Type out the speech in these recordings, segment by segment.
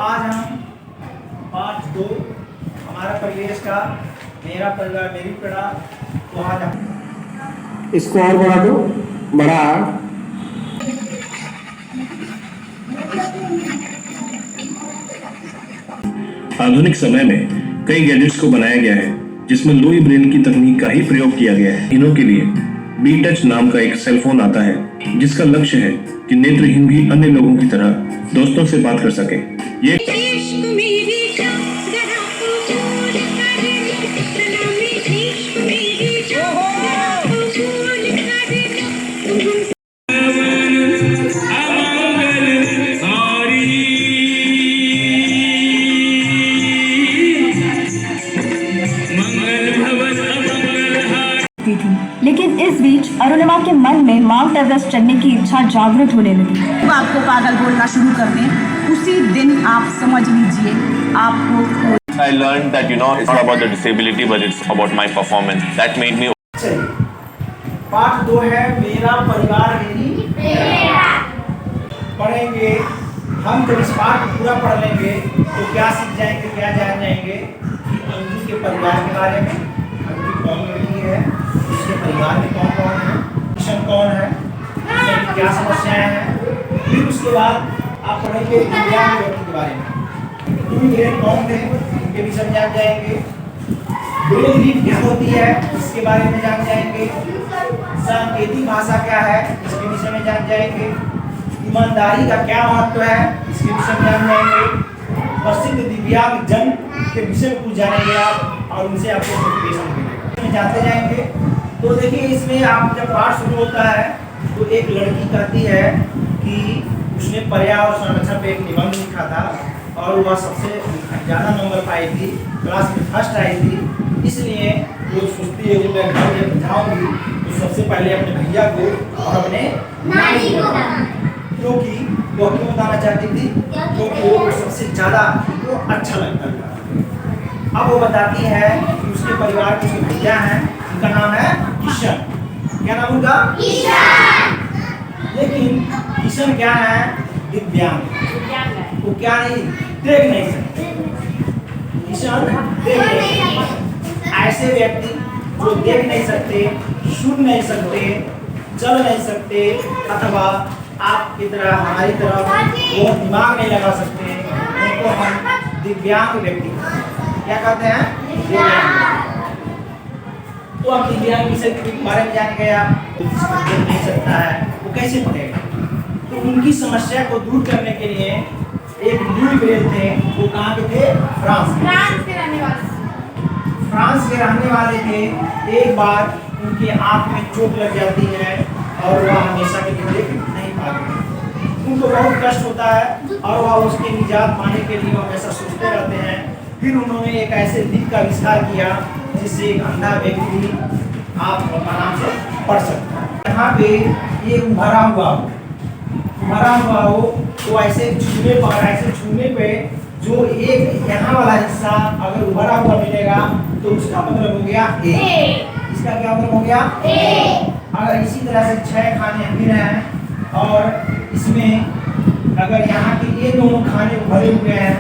आज हम पार्ट 2 हमारा परिवेश का मेरा परिवार मेरी पड़ा। तो आज हम इसको और बढ़ा दो, बढ़ा। आधुनिक समय में कई गैजेट्स को बनाया गया है जिसमें लुई ब्रेल की तकनीक का ही प्रयोग किया गया है। इन्हों के लिए बी टच नाम का एक सेलफोन आता है जिसका लक्ष्य है कि नेत्रहीन भी अन्य लोगों की तरह दोस्तों से बात कर सके। ये लेकिन इस बीच अरुणिमा के मन में माउंट एवरेस्ट चढ़ने की इच्छा जागृत होने लगी। जब आपको पागल बोलना शुरू कर दें उसी दिन आप समझ लीजिए आपको I learned that it's not about the disability but it's about my performance. That made me. Part 2 है मेरा परिवार मेरी पढ़ेंगे हम। जब इस पार्ट को पूरा पढ़ लेंगे तो क्या सीख जाएंगे, क्या जान जाएंगे कि अंजू के परिवार के बारे में। अंजू कौन लड़की है, उसके परिवार में कौन कौन है, किशन कौन है, उसकी क्या समस्याएं हैं। फिर उसके बाद आप पढ़ेंगे दिव्यांग व्यक्ति के बारे में। कौन थे उनके विषय में जान जाएंगे। ब्रेल लिपि क्या होती है इसके बारे में जान जाएंगे। सांकेतिक भाषा क्या है इसके विषय में जान जाएंगे। ईमानदारी का क्या महत्व है इसके विषय में जान जाएंगे। प्रसिद्ध दिव्यांग जन के विषय में कुछ जानेंगे आप और उनसे आपको मोटिवेशन मिलेगा, जानते जाएंगे। तो देखिए इसमें आप जब पाठ शुरू होता है तो एक लड़की कहती है कि उसने पर्यावरण संरक्षण पे एक निबंध लिखा था और वह सबसे ज़्यादा नंबर पाई थी, क्लास में फर्स्ट आई थी। इसलिए वो सोचती है कि मैं घर में जाऊँगी तो सबसे पहले अपने भैया को और अपने नानी को बताऊंगी। क्योंकि वो क्यों बताना चाहती थी? क्योंकि वो सबसे ज़्यादा वो अच्छा लगता था। अब वो बताती है कि उसके परिवार के जो भैया हैं उनका नाम है किशन। क्या नाम उनका? किशन। लेकिन किशन क्या है? दिव्यांग। वो क्या नहीं देख नहीं सकते। किशन देख नहीं सकते। ऐसे व्यक्ति जो देख नहीं सकते, सुन नहीं सकते, चल नहीं सकते अथवा आपकी तरह हमारी तरह वो दिमाग नहीं लगा सकते, उनको हम दिव्यांग व्यक्ति क्या कहते हैं? दिव्यांग। तो अब दिव्यांग विषय के बारे में जान गए आप। देख नहीं सकता है वो कैसे पढ़ेगा? तो उनकी समस्या को दूर करने के लिए एक लुई ब्रेल थे। वो कहाँ के थे? फ्रांस के रहने वाले। फ्रांस के रहने वाले थे। एक बार उनके आँख में चोट लग जाती है और वह हमेशा के लिए देख नहीं पाते। उनको बहुत कष्ट होता है और वह उसके निजात पाने के लिए हमेशा सोचते रहते हैं। फिर उन्होंने एक ऐसे लिपि का आविष्कार किया जिससे एक अंधा व्यक्ति आप आराम से पढ़ सकता है। यहाँ पे ये उभरा हुआ हो तो ऐसे छूने पे जो एक यहाँ वाला हिस्सा अगर उभरा हुआ मिलेगा तो उसका मतलब हो गया ए। इसका क्या मतलब हो गया? ए। अगर इसी तरह से 6 खाने फिर हैं और इसमें अगर यहाँ के ये दोनों खाने भरे हुए हैं,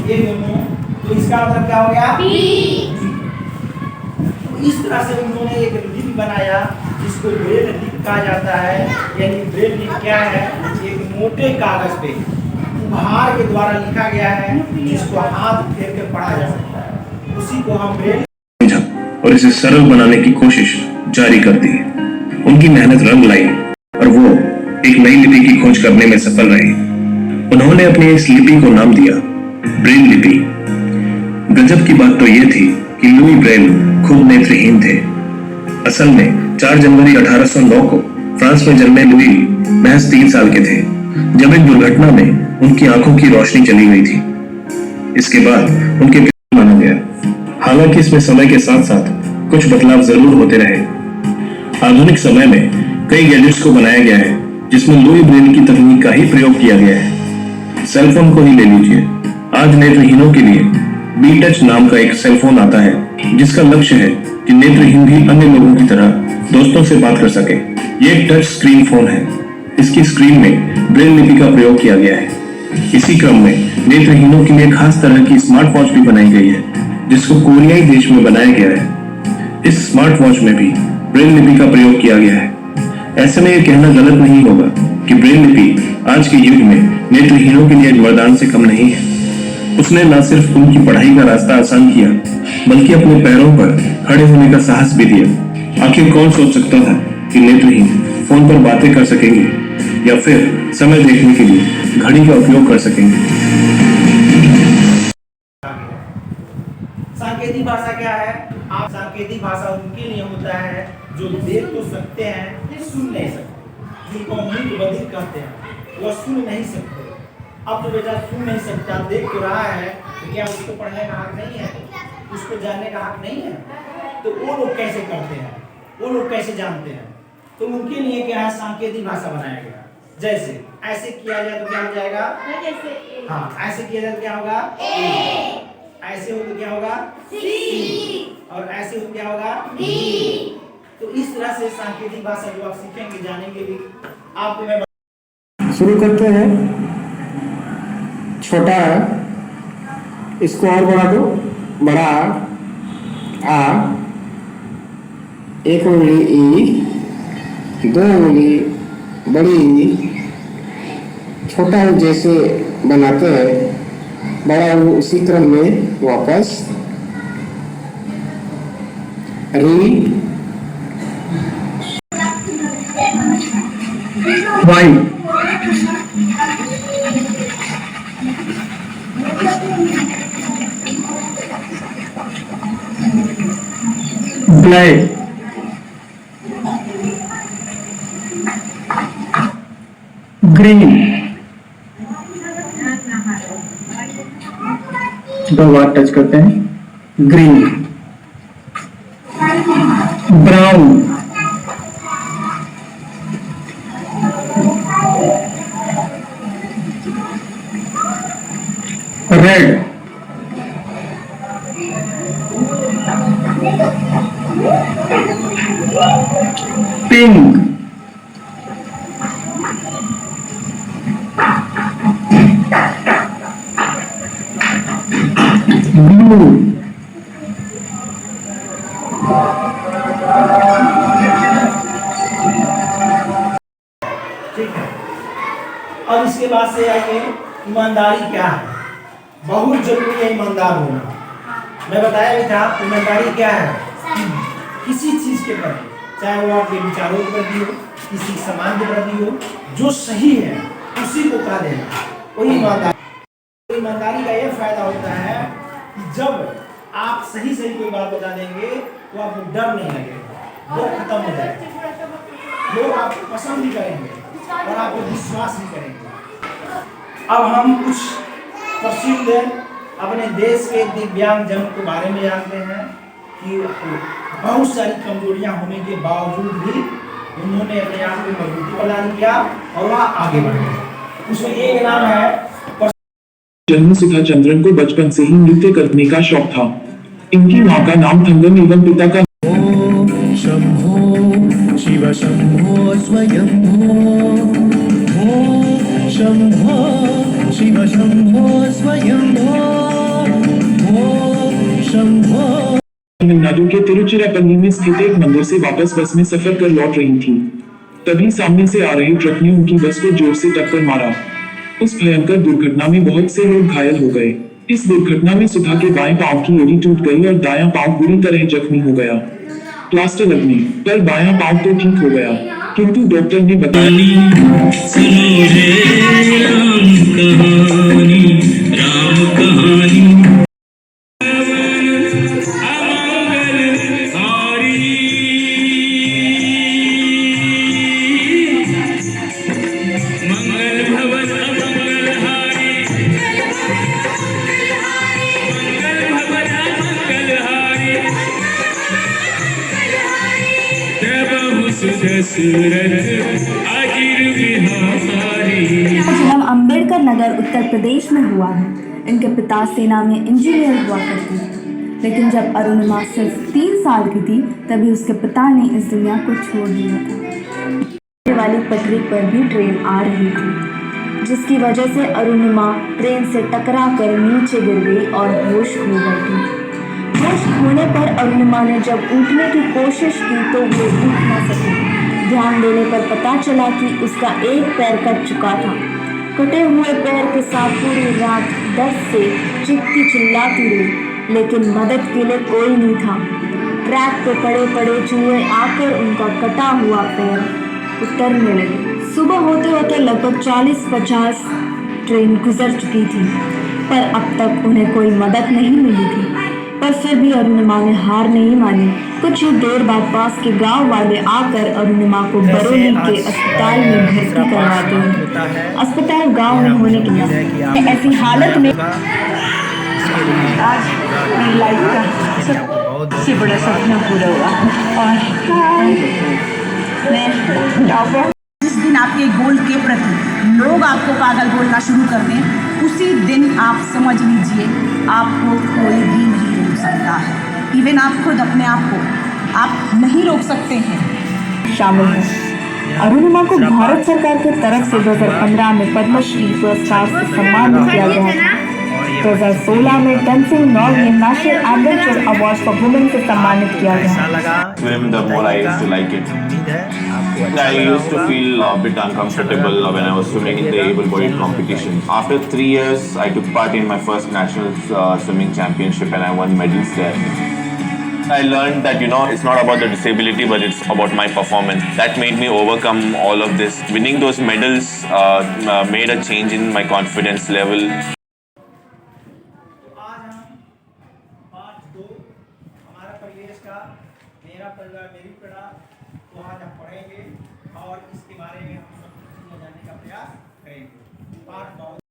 ये दोनों, तो इसका मतलब क्या हो गया? बी। तो इस तरह से उन्होंने एक लिपि बनाया जिसको ब्रेल लिपि कहा जाता है। यानी ब्रेल लिपि क्या है? एक मोटे कागज पे उपहार के द्वारा लिखा गया है जिसको हाथ फेर कर पढ़ा जा सकता है, उसी को हम ब्रेल। और इसे सरल बनाने की कोशिश जारी कर दी। उनकी मेहनत रंग लाई और वो एक नई लिपि की खोज करने में सफल रहे। उन्होंने अपनी इस लिपि को नाम दिया ब्रेल लिपि। गजब की बात तो ये थी कि लुई ब्रेल खुद नेत्रहीन थे। असल में 4 जनवरी 1809 को फ्रांस में जन्मे लुई महज 3 साल के थे जब एक दुर्घटना में उनकी आंखों की रोशनी चली गई थी। इसके बाद उनके पिता माना गया। हालांकि इसमें समय के साथ साथ कुछ बदलाव जरूर होते रहे। आधुनिक समय में कई गैजेट्स को बनाया गया है जिसमें लुई ब्रेल की तकनीक का ही प्रयोग किया गया है। सेलफोन को ही ले लीजिए। आज नेत्रहीनों के लिए बी टच नाम का एक सेलफोन आता है जिसका लक्ष्य है कि नेत्रहीन भी अन्य लोगों की तरह दोस्तों से बात कर सके। ये एक टच स्क्रीन फोन है। इसकी स्क्रीन में ब्रेल लिपि का प्रयोग किया गया है। इसी क्रम में नेत्रहीनों के लिए खास तरह की स्मार्ट वॉच भी बनाई गई है, जिसको कोरियाई देश में बनाया गया है। इस स्मार्ट वॉच में भी ब्रेल लिपि का प्रयोग किया गया है। ऐसे में यह कहना गलत नहीं होगा कि ब्रेल लिपि आज के युग में नेत्रहीनों के लिए एक वरदान से कम नहीं है। उसने न सिर्फ उनकी पढ़ाई का रास्ता आसान किया, बल्कि अपने पैरों पर खड़े होने का साहस भी दिया। आखिर कौन सोच सकता था कि नेत्रहीन फोन पर बातें कर सकेंगे या फिर समय देखने के लिए घड़ी का उपयोग कर सकेंगे। सांकेतिक भाषा क्या है? आप सांकेतिक भाषा उनके लिए होता है जो देख तो सकते हैं, सुन नहीं सकते, जिनको मूक बधिर कहते हैं। वह सुन नहीं सकते। अब तो बेटा सुन नहीं सकता, देख तो रहा है, तो क्या उसको पढ़ने का हक नहीं है? उसको जानने का हक नहीं है? तो वो लोग कैसे करते हैं, वो लोग कैसे जानते हैं? तो उनके लिए क्या है, सांकेतिक भाषा बनाया गया। जैसे ऐसे किया जाए तो क्या हो जाएगा? हाँ, ऐसे किया जाए तो क्या होगा? ऐसे हो तो क्या होगा? और ऐसे हो तो क्या होगा? तो इस तरह से सांकेतिक भाषा जो आप सीखेंगे, जानेंगे भी, आपको मैं शुरू करते हैं। छोटा इसको और बढ़ा दो, बड़ा आ, एक उंगली ई, दो उंगली बड़ी ई, छोटा जैसे बनाते हैं, बड़ा उसी क्रम में वापस री, वाई, ब्लैक, ग्रीन, दो बार टच करते हैं, green, brown, red, pink, blue, ठीक है। अब इसके बाद से आइए, ईमानदारी क्या है? बहुत जरूरी है ईमानदार होना। मैं बताया भी था, ईमानदारी क्या है? किसी चीज के प्रति, चाहे वो आपके विचारों के प्रति हो, किसी सामान के प्रति हो, जो सही है उसी को कह देना, वही ईमानदारी। ईमानदारी का यह फायदा होता है कि जब आप सही सही कोई बात बता देंगे तो आपको डर नहीं लगेगा, डर खत्म हो जाएगा, लोग आपको पसंद भी करेंगे और आपको विश्वास भी करेंगे। अब हम कुछ प्रसिद्ध अपने देश के दिव्यांग जन के बारे में जानते हैं कि बहुत सारी कमजोरियां होने के बावजूद भी उन्होंने अपने आप को मजबूती प्रदान किया और वह आगे बढ़े। उसमें एक नाम है जन्मसुधा चंद्रन को बचपन से ही नृत्य करने का शौक था। इनकी मां का नाम थंगम एवं पिता का शंभो शिव शंभो स्वयंभो, ओम शंभो शिव शंभो स्वयंभो, ओम शंभो। तमिलनाडु के तिरुचिरापल्ली में स्थित एक मंदिर से वापस बस में सफर कर लौट रही थी। तभी सामने से आ रहे ट्रक ने उनकी बस को जोर से टक्कर मारा। उस भयंकर दुर्घटना में बहुत से लोग घायल हो गए। इस दुर्घटना में सुधा के बाएं पांव की एड़ी टूट गई और दायां पांव बुरी तरह जख्मी हो गया। प्लास्टर लगने पर बायां पांव तो ठीक हो गया, किंतु डॉक्टर ने बताया राम कहानी जन्म अम्बेडकर नगर उत्तर प्रदेश में हुआ है। इनके पिता सेना में इंजीनियर हुआ करते थे, लेकिन जब अरुणिमा सिर्फ 3 साल की थी तभी उसके पिता ने इस दुनिया को छोड़ दिया था। वाली पटरी पर भी ट्रेन आ रही थी। जिसकी वजह से अरुणिमा ट्रेन से टकरा कर नीचे गिर गई और होश खो बैठी। होश खोने पर अरुणिमा ने जब उठने की कोशिश की तो वो उठ न सकी। ध्यान देने पर पता चला कि उसका एक पैर कट चुका था। कटे हुए पैर के साथ पूरी रात दर्द से चीखती चिल्लाती रही, लेकिन मदद के लिए कोई नहीं था। ट्रैक पे पड़े पड़े चूहे आकर उनका कटा हुआ पैर उतरने लगे। सुबह होते होते लगभग 40-50 ट्रेन गुजर चुकी थी, पर अब तक उन्हें कोई मदद नहीं मिली थी। पर फिर भी अरुणिमा ने हार नहीं मानी। कुछ ही देर बाद पास के गांव वाले आकर अरुणिमा को बरेली के अस्पताल में भर्ती करवाते हैं। अस्पताल गांव में होने की वजह से ऐसी हालत में आज मेरी लाइफ का सबसे बड़ा सपना पूरा हुआ और मैं टॉपर। जिस दिन आपके गोल के प्रति लोग आपको पागल बोलना शुरू कर दें, उसी दिन आप समझ लीजिए आपको कोई भी नहीं रोक सकता है। इवन आप खुद अपने आप को आप नहीं रोक सकते हैं। शामिल है। अरुणिमा को भारत सरकार की तरफ से 2015 में पद्मश्री पुरस्कार से सम्मानित किया गया था। 2016 में tensing Norway national adventure award for women से सम्मानित किया गया। Swim, the more I used to like it. I used to feel a bit uncomfortable when I was swimming in the able-bodied competition. After 3 years, I took part in my first national swimming championship and I won medals there. I learned that, it's not about the disability, but it's about my performance. That made me overcome all of this. Winning those medals made a change in my confidence level. आज हम part 2 हमारा परिवेश का मेरा परिवार मेरी पढ़ा को आज हम पढ़ेंगे और इसके बारे में हम सब कुछ जानने का प्रयास करेंगे। पार्ट 9